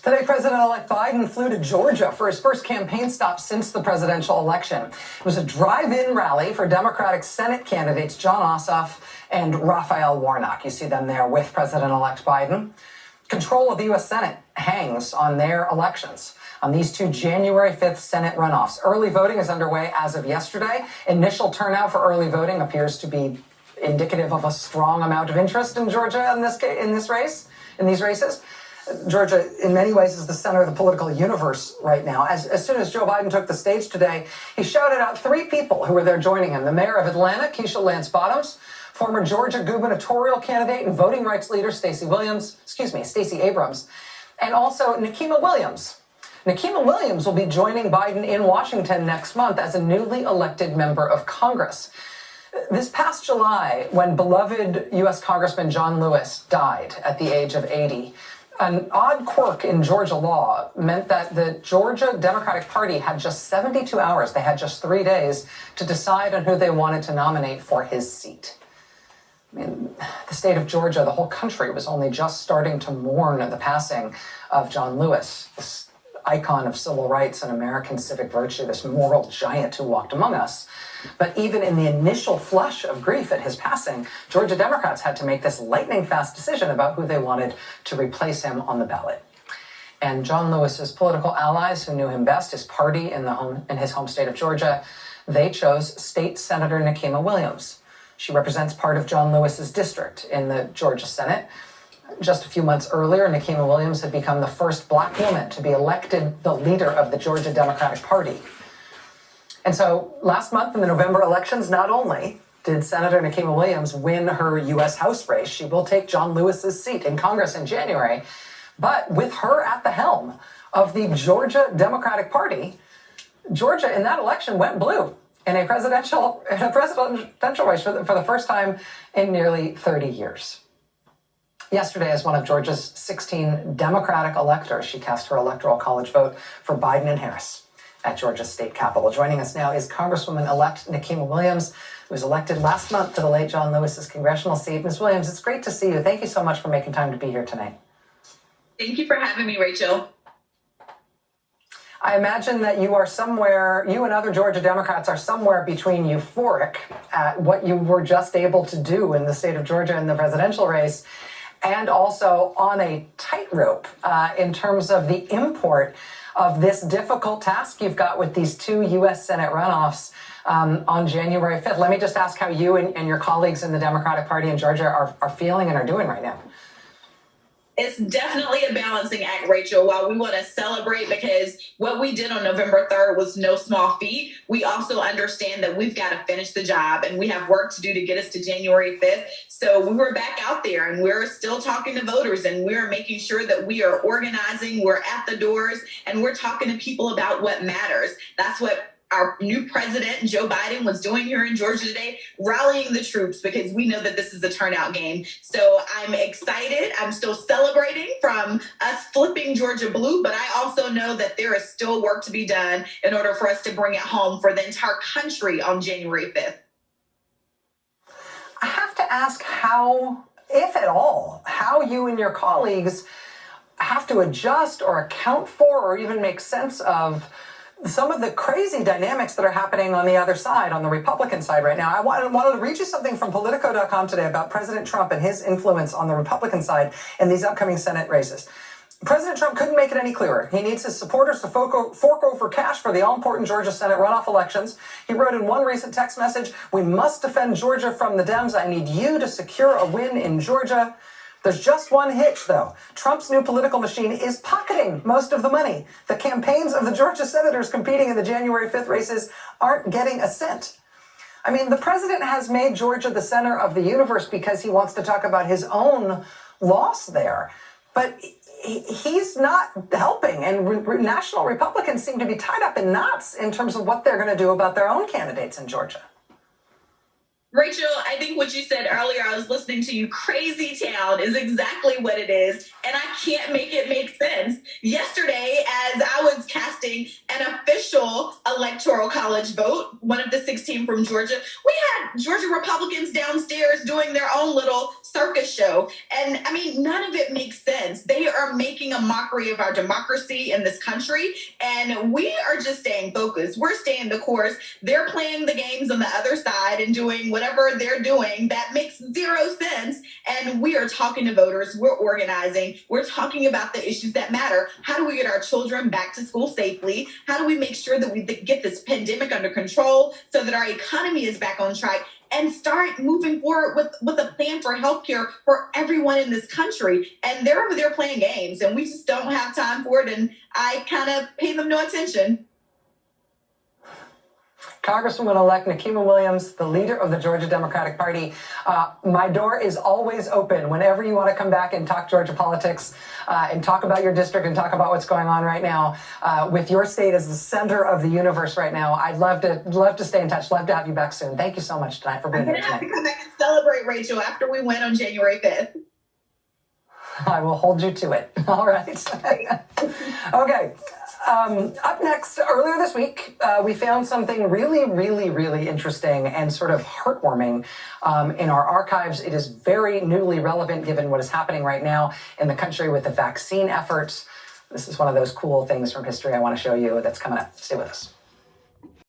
Today, President-elect Biden flew to Georgia for his first campaign stop since the presidential election. It was a drive-in rally for Democratic Senate candidates Jon Ossoff and Raphael Warnock. You see them there with President-elect Biden. Control of the U.S. Senate hangs on their elections, on these two January 5th Senate runoffs. Early voting is underway as of yesterday. Initial turnout for early voting appears to be indicative of a strong amount of interest in Georgia in these races. Georgia, in many ways, is the center of the political universe right now. As soon as Joe Biden took the stage today, he shouted out three people who were there joining him. The mayor of Atlanta, Keisha Lance Bottoms, former Georgia gubernatorial candidate and voting rights leader Stacey Abrams, and also Nikema Williams. Nikema Williams will be joining Biden in Washington next month as a newly elected member of Congress. This past July, when beloved U.S. Congressman John Lewis died at the age of 80, an odd quirk in Georgia law meant that the Georgia Democratic Party had just 72 hours, they had just 3 days, to decide on who they wanted to nominate for his seat. I mean, the state of Georgia, the whole country was only just starting to mourn the passing of John Lewis, this icon of civil rights and American civic virtue, this moral giant who walked among us. But even in the initial flush of grief at his passing, Georgia Democrats had to make this lightning-fast decision about who they wanted to replace him on the ballot. And John Lewis's political allies, who knew him best, his party in his home state of Georgia, they chose State Senator Nikema Williams. She represents part of John Lewis's district in the Georgia Senate. Just a few months earlier, Nikema Williams had become the first black woman to be elected the leader of the Georgia Democratic Party. And so last month in the November elections, not only did Senator Nikema Williams win her U.S. House race, she will take John Lewis's seat in Congress in January, but with her at the helm of the Georgia Democratic Party, Georgia in that election went blue in a presidential race for the first time in nearly 30 years. Yesterday, as one of Georgia's 16 Democratic electors, she cast her electoral college vote for Biden and Harris at Georgia's state capitol. Joining us now is Congresswoman-elect Nikema Williams, who was elected last month to the late John Lewis's congressional seat. Ms. Williams, it's great to see you. Thank you so much for making time to be here tonight. Thank you for having me, Rachel. I imagine that you and other Georgia Democrats are somewhere between euphoric at what you were just able to do in the state of Georgia in the presidential race, and also on a tightrope in terms of the import of this difficult task you've got with these two U.S. Senate runoffs on January 5th. Let me just ask how you and your colleagues in the Democratic Party in Georgia are feeling and are doing right now. It's definitely a balancing act, Rachel. While we want to celebrate because what we did on November 3rd was no small feat, we also understand that we've got to finish the job and we have work to do to get us to January 5th. So we were back out there and we're still talking to voters and we're making sure that we are organizing, we're at the doors, and we're talking to people about what matters. That's what our new president, Joe Biden, was doing here in Georgia today, rallying the troops because we know that this is a turnout game. So I'm excited. I'm still celebrating from us flipping Georgia blue, but I also know that there is still work to be done in order for us to bring it home for the entire country on January 5th. I have to ask how, if at all, how you and your colleagues have to adjust or account for or even make sense of some of the crazy dynamics that are happening on the other side, on the Republican side right now. I wanted to read you something from Politico.com today about President Trump and his influence on the Republican side in these upcoming Senate races. President Trump couldn't make it any clearer. He needs his supporters to fork over cash for the all-important Georgia Senate runoff elections. He wrote in one recent text message, "We must defend Georgia from the Dems. I need you to secure a win in Georgia." There's just one hitch, though. Trump's new political machine is pocketing most of the money. The campaigns of the Georgia senators competing in the January 5th races aren't getting a cent. I mean, the president has made Georgia the center of the universe because he wants to talk about his own loss there. But he's not helping, and national Republicans seem to be tied up in knots in terms of what they're going to do about their own candidates in Georgia. Rachel, I think what you said earlier, I was listening to you, crazy town is exactly what it is. And I can't make it make sense. Yesterday, as I was casting an official electoral college vote, one of the 16 from Georgia, we had Georgia Republicans downstairs doing their own little circus show. And I mean, none of it makes sense. They are making a mockery of our democracy in this country. And we are just staying focused. We're staying the course. They're playing the games on the other side and doing whatever they're doing that makes zero sense. And we are talking to voters. We're organizing. We're talking about the issues that matter. How do we get our children back to school safely? How do we make sure that we get this pandemic under control so that our economy is back on track? And start moving forward with a plan for healthcare for everyone in this country. And they're over there playing games, and we just don't have time for it. And I kind of pay them no attention. Congresswoman-elect Nikema Williams, the leader of the Georgia Democratic Party. My door is always open whenever you want to come back and talk Georgia politics and talk about your district and talk about what's going on right now. With your state as the center of the universe right now, I'd love to stay in touch. Love to have you back soon. Thank you so much tonight for being here tonight. I'm going to have to come back and celebrate, Rachel, after we win on January 5th. I will hold you to it. All right. Okay. Up next, earlier this week, we found something really interesting and sort of heartwarming in our archives. It is very newly relevant given what is happening right now in the country with the vaccine efforts. This is one of those cool things from history I want to show you that's coming up. Stay with us.